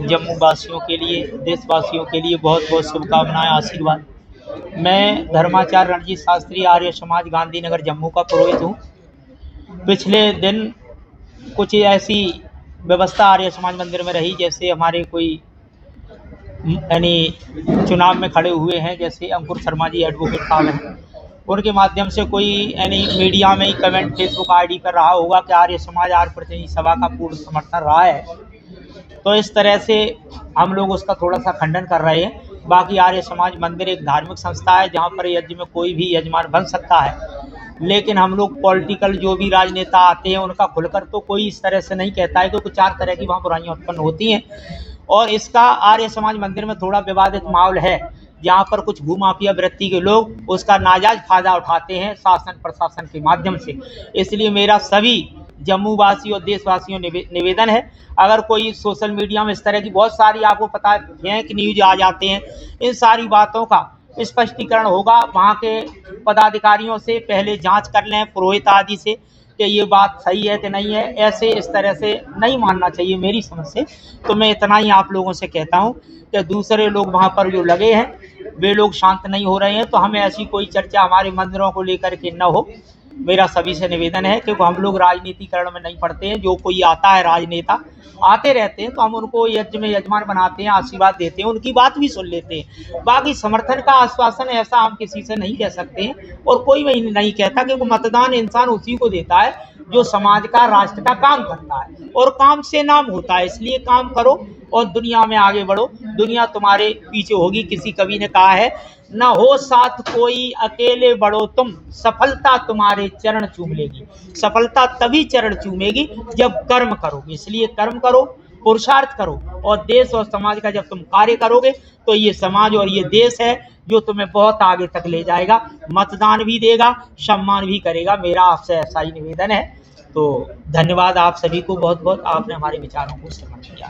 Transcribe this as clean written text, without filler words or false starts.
जम्मू वासियों के लिए, देशवासियों के लिए बहुत बहुत शुभकामनाएं, आशीर्वाद। मैं धर्माचार्य रणजीत शास्त्री, आर्य समाज, गांधीनगर, जम्मू का पुरोहित हूँ। पिछले दिन कुछ ऐसी व्यवस्था आर्य समाज मंदिर में रही, जैसे हमारे कोई यानी चुनाव में खड़े हुए हैं, जैसे अंकुर शर्मा जी एडवोकेट साहब हैं, उनके माध्यम से कोई यानी मीडिया में ही कमेंट फेसबुक आईडी कर रहा होगा कि आर्य समाज आर्य प्रतिनिधि सभा का पूर्ण समर्थन रहा है। तो इस तरह से हम लोग उसका थोड़ा सा खंडन कर रहे हैं। बाकी आर्य समाज मंदिर एक धार्मिक संस्था है जहाँ पर यज्ञ में कोई भी यजमान बन सकता है, लेकिन हम लोग पॉलिटिकल जो भी राजनेता आते हैं उनका खुलकर तो कोई इस तरह से नहीं कहता है, क्योंकि 4 तरह की वहाँ बुराइयाँ उत्पन्न होती हैं। और इसका आर्य समाज मंदिर में थोड़ा विवादित माहौल है, जहाँ पर कुछ भूमाफिया वृत्ति के लोग उसका नाजायज फायदा उठाते हैं शासन प्रशासन के माध्यम से। इसलिए मेरा सभी जम्मू वासी और देशवासियों निवेदन है, अगर कोई सोशल मीडिया में इस तरह की बहुत सारी आपको पता है कि न्यूज आ जाते हैं, इन सारी बातों का स्पष्टीकरण होगा वहाँ के पदाधिकारियों से। पहले जांच कर लें पुरोहित आदि से कि ये बात सही है कि नहीं है। ऐसे इस तरह से नहीं मानना चाहिए मेरी समझ से। तो मैं इतना ही आप लोगों से कहता हूँ कि दूसरे लोग वहाँ पर जो लगे हैं वे लोग शांत नहीं हो रहे हैं, तो हमें ऐसी कोई चर्चा हमारे मंदिरों को लेकर के न हो। मेरा सभी से निवेदन है, क्योंकि हम लोग राजनीतिकरण में नहीं पड़ते हैं। जो कोई आता है राजनेता आते रहते हैं, तो हम उनको यज्ञ में यजमान बनाते हैं, आशीर्वाद देते हैं, उनकी बात भी सुन लेते हैं। बाकी समर्थन का आश्वासन ऐसा हम किसी से नहीं कह सकते हैं, और कोई भी नहीं कहता, क्योंकि मतदान इंसान उसी को देता है जो समाज का राष्ट्र का काम करता है, और काम से नाम होता है। इसलिए काम करो और दुनिया में आगे बढ़ो, दुनिया तुम्हारे पीछे होगी। किसी कवि ने कहा है, न हो साथ कोई अकेले बढ़ो तुम, सफलता तुम्हारे चरण चूम लेगी। सफलता तभी चरण चूमेगी जब कर्म करोगे। इसलिए कर्म करो, पुरुषार्थ करो, और देश और समाज का जब तुम कार्य करोगे तो ये समाज और ये देश है जो तुम्हें बहुत आगे तक ले जाएगा, मतदान भी देगा, सम्मान भी करेगा। मेरा आपसे ऐसा ही निवेदन है। तो धन्यवाद आप सभी को बहुत बहुत, आपने हमारे विचारों को समझ किया।